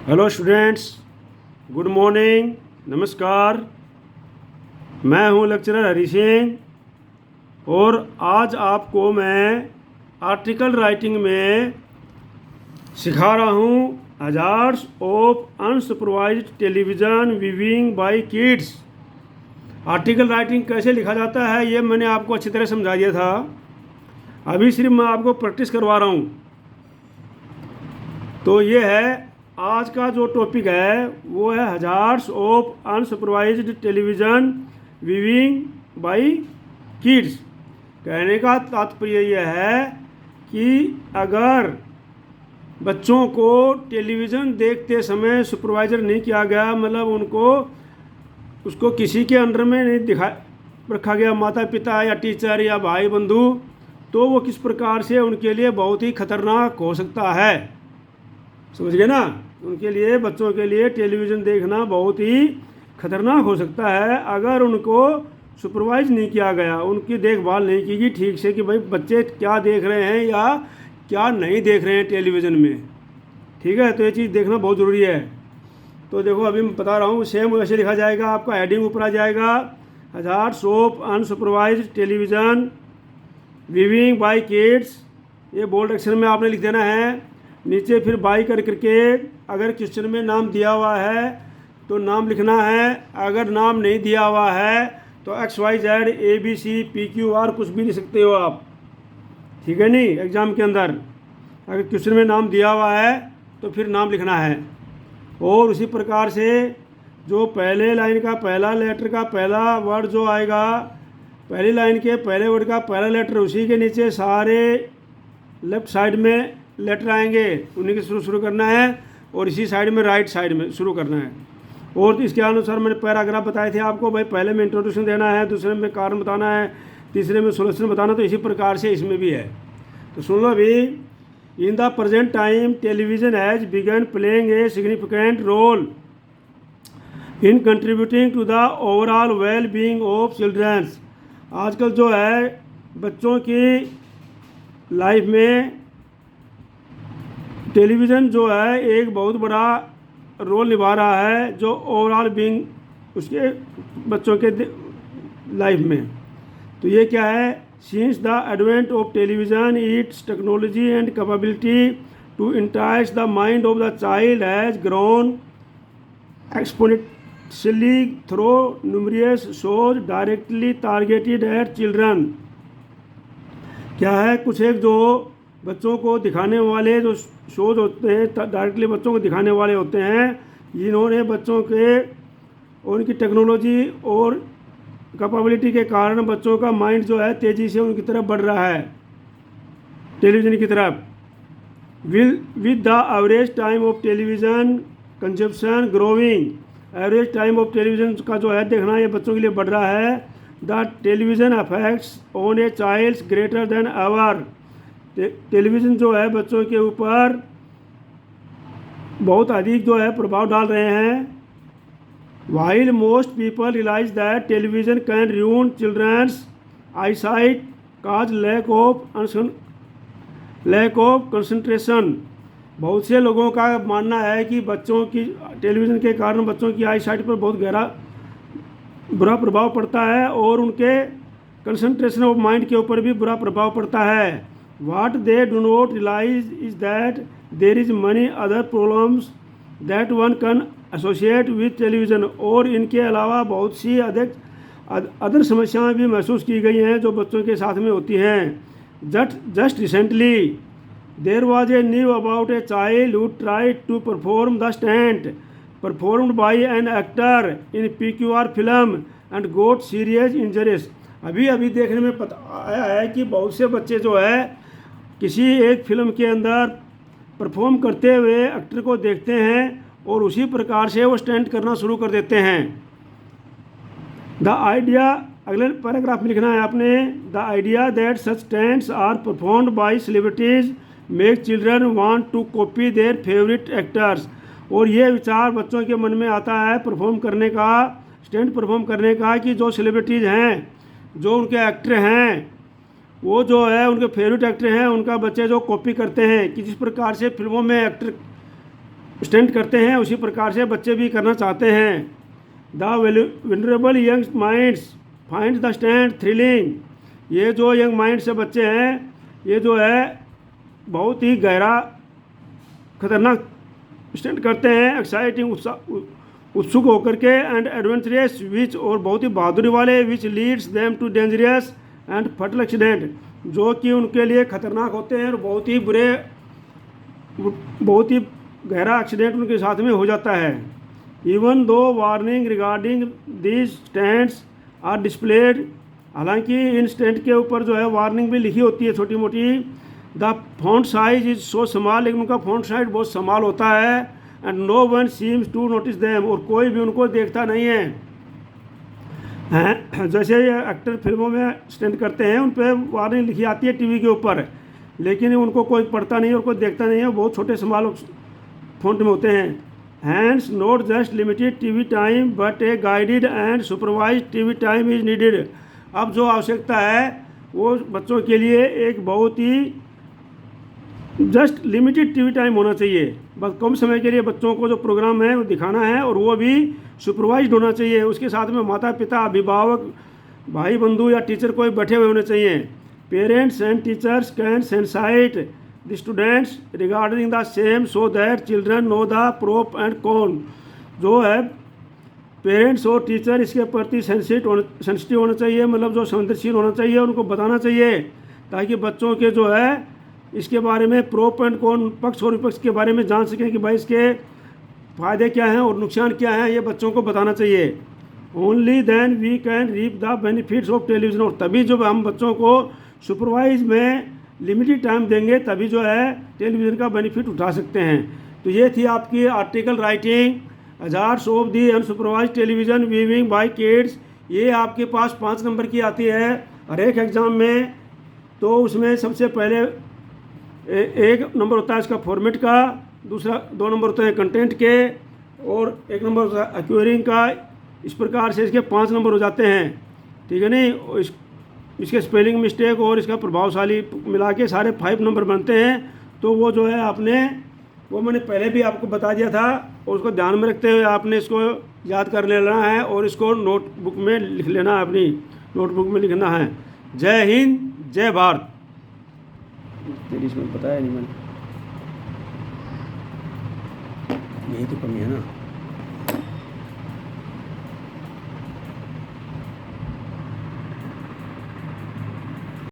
Hello students, good morning, नमस्कार। मैं हूं लेक्चरर हरी सिंह और आज आपको मैं आर्टिकल राइटिंग में सिखा रहा हूं hazards of unsupervised television viewing by kids. Article writing कैसे लिखा जाता है ये मैंने आपको अच्छी तरह समझा दिया था। अभी सिर्फ मैं आपको प्रैक्टिस करवा रहा हूं। तो ये है आज का जो टॉपिक है, वो है hazards of unsupervised television viewing by kids. कहने का तात्पर्य यह है कि अगर बच्चों को टेलीविज़न देखते समय सुपरवाइज़र नहीं किया गया, मतलब उसको किसी के अंडर में नहीं रखा गया, माता पिता या टीचर या भाई बंधु, तो वो किस प्रकार से उनके लिए बहुत ही खतरनाक हो सकता है। समझ गए ना? उनके लिए, बच्चों के लिए टेलीविज़न देखना बहुत ही खतरनाक हो सकता है अगर उनको सुपरवाइज नहीं किया गया, उनकी देखभाल नहीं की गई ठीक से कि भाई बच्चे क्या देख रहे हैं या क्या नहीं देख रहे हैं टेलीविज़न में। ठीक है, तो ये चीज़ देखना बहुत ज़रूरी है। तो देखो अभी मैं बता रहा हूँ, सेम वैसे लिखा जाएगा। आपका हेडिंग ऊपर आ जाएगा, hazards of unsupervised television viewing by kids. ये बोल्ड अक्षर में आपने लिख देना है। नीचे फिर बाई करके अगर क्वेश्चन में नाम दिया हुआ है तो नाम लिखना है, अगर नाम नहीं दिया हुआ है तो XYZ ABC PQR कुछ भी लिख सकते हो आप। ठीक है नहीं? एग्ज़ाम के अंदर अगर क्वेश्चन में नाम दिया हुआ है तो फिर नाम लिखना है। और उसी प्रकार से जो पहले लाइन का पहला लेटर का पहला वर्ड जो आएगा, पहली लाइन के पहले वर्ड का पहला लेटर, उसी के नीचे सारे लेफ्ट साइड में लेटर आएंगे, उन्हीं के शुरू करना है और इसी साइड में राइट साइड में शुरू करना है। और इसके अनुसार मैंने पैराग्राफ बताए थे आपको, भाई पहले में इंट्रोडक्शन देना है, दूसरे में कारण बताना है, तीसरे में सोल्यूशन बताना। तो इसी प्रकार से इसमें भी है। तो सुन लो अभी। In the present time television has begun playing a significant role in contributing to the overall well being of childrens. आजकल जो है बच्चों की लाइफ में टेलीविज़न जो है एक बहुत बड़ा रोल निभा रहा है, जो ओवरऑल बीइंग उसके बच्चों के लाइफ में। तो ये क्या है? Since the advent of television its technology and capability to entice the mind of the child has grown exponentially through numerous shows directly targeted at children. क्या है? कुछ एक जो बच्चों को दिखाने वाले जो शोज होते हैं, डायरेक्टली बच्चों को दिखाने वाले होते हैं, जिन्होंने बच्चों के उनकी टेक्नोलॉजी और कैपेबिलिटी के कारण बच्चों का माइंड जो है तेज़ी से उनकी तरफ बढ़ रहा है, टेलीविज़न की तरफ। With the average time of television consumption growing, average time of television का जो है देखना ये बच्चों के लिए बढ़ रहा है। The television affects on a child's greater than ever. Television जो है बच्चों के ऊपर बहुत अधिक जो है प्रभाव डाल रहे हैं। While most people realise that television can ruin childrens eyesight cause lack of concentration. बहुत से लोगों का मानना है कि बच्चों की टेलीविज़न के कारण बच्चों की आईसाइट पर बहुत गहरा बुरा प्रभाव पड़ता है और उनके कंसंट्रेशन ऑफ माइंड के ऊपर भी बुरा प्रभाव पड़ता है। What they do not realize is that there is many other problems that one can associate with television। और इनके अलावा बहुत सी अदर समस्याएं भी महसूस की गई हैं जो बच्चों के साथ में होती हैं। Just recently there was a news about a child who tried to perform the stunt performed by an actor in PQR film and got serious injuries। अभी देखने में पता आया है कि बहुत से बच्चे जो है किसी एक फिल्म के अंदर परफॉर्म करते हुए एक्टर को देखते हैं और उसी प्रकार से वो स्टंट करना शुरू कर देते हैं। द आइडिया, अगले पैराग्राफ में लिखना है आपने, the idea that such stunts are performed by celebrities make children want to copy their favourite actors. और ये विचार बच्चों के मन में आता है परफॉर्म करने का, स्टंट परफॉर्म करने का, कि जो सेलिब्रिटीज़ हैं, जो उनके एक्टर हैं, वो जो है उनके फेवरेट एक्टर हैं, उनका बच्चे जो कॉपी करते हैं कि जिस प्रकार से फिल्मों में एक्टर स्टंट करते हैं उसी प्रकार से बच्चे भी करना चाहते हैं। The vulnerable young minds find the stunt thrilling. ये जो यंग माइंड से बच्चे हैं ये जो है बहुत ही गहरा खतरनाक स्टंट करते हैं, एक्साइटिंग उत्सुक होकर के, एंड एडवेंचरस विच और बहुत ही बहादुरी वाले, which leads them to dangerous and fatal accident, जो कि उनके लिए खतरनाक होते हैं और बहुत ही बुरे, बहुत ही गहरा एक्सीडेंट उनके साथ में हो जाता है। Even though warning regarding these stands are displayed, हालांकि इन स्टैंड के ऊपर जो है वार्निंग भी लिखी होती है छोटी मोटी। The font size is so small, लेकिन उनका फॉन्ट साइज बहुत स्मॉल होता है। And no one seems to notice them, और कोई भी उनको देखता नहीं है। जैसे ये एक्टर फिल्मों में स्टैंड करते हैं उन पर वार्निंग लिखी आती है टीवी के ऊपर, लेकिन उनको कोई पढ़ता नहीं है और कोई देखता नहीं है, बहुत छोटे स्मॉल फॉन्ट में होते हैं। Hands not just limited TV time but A guided and supervise TV time is needed. अब जो आवश्यकता है वो बच्चों के लिए एक बहुत ही जस्ट लिमिटेड टीवी टाइम होना चाहिए, बस कम समय के लिए बच्चों को जो प्रोग्राम है वो दिखाना है, और वो भी सुपरवाइज्ड होना चाहिए। उसके साथ में माता पिता, अभिभावक, भाई बंधु या टीचर कोई बैठे हुए होने चाहिए। Parents and teachers can sensitise the students regarding the same so that children know the pros and cons. जो है पेरेंट्स और टीचर इसके प्रति सेंसिटिव होना चाहिए, मतलब जो संवेदनशील होना चाहिए, उनको बताना चाहिए, ताकि बच्चों के जो है इसके बारे में प्रोप एंड कॉन, पक्ष और विपक्ष के बारे में जान सकें कि भाई इसके फ़ायदे क्या हैं और नुकसान क्या हैं, ये बच्चों को बताना चाहिए। Only then we can reap the benefits of television, और तभी जब हम बच्चों को सुपरवाइज में लिमिटेड टाइम देंगे तभी जो है टेलीविज़न का बेनिफिट उठा सकते हैं। तो ये थी आपकी article writing hazards of the unsupervised television viewing by kids. ये आपके पास 5 नंबर की आती है हर एक एग्ज़ाम में। तो उसमें सबसे पहले एक नंबर होता है इसका फॉर्मेट का, दूसरा 2 नंबर होते हैं कंटेंट के, और 1 नंबर होता है एक्वेरिंग का। इस प्रकार से इसके 5 नंबर हो जाते हैं, ठीक है नहीं। इसके स्पेलिंग मिस्टेक और इसका प्रभावशाली मिला के सारे 5 नंबर बनते हैं। तो वो जो है आपने, वो मैंने पहले भी आपको बता दिया था, और उसको ध्यान में रखते हुए आपने इसको याद कर लेना है और इसको नोटबुक में लिख लेना है, अपनी नोटबुक में लिखना है। जय हिंद, जय भारत। तेरी इसमें बताया नहीं मैंने, यही तो कमी है ना।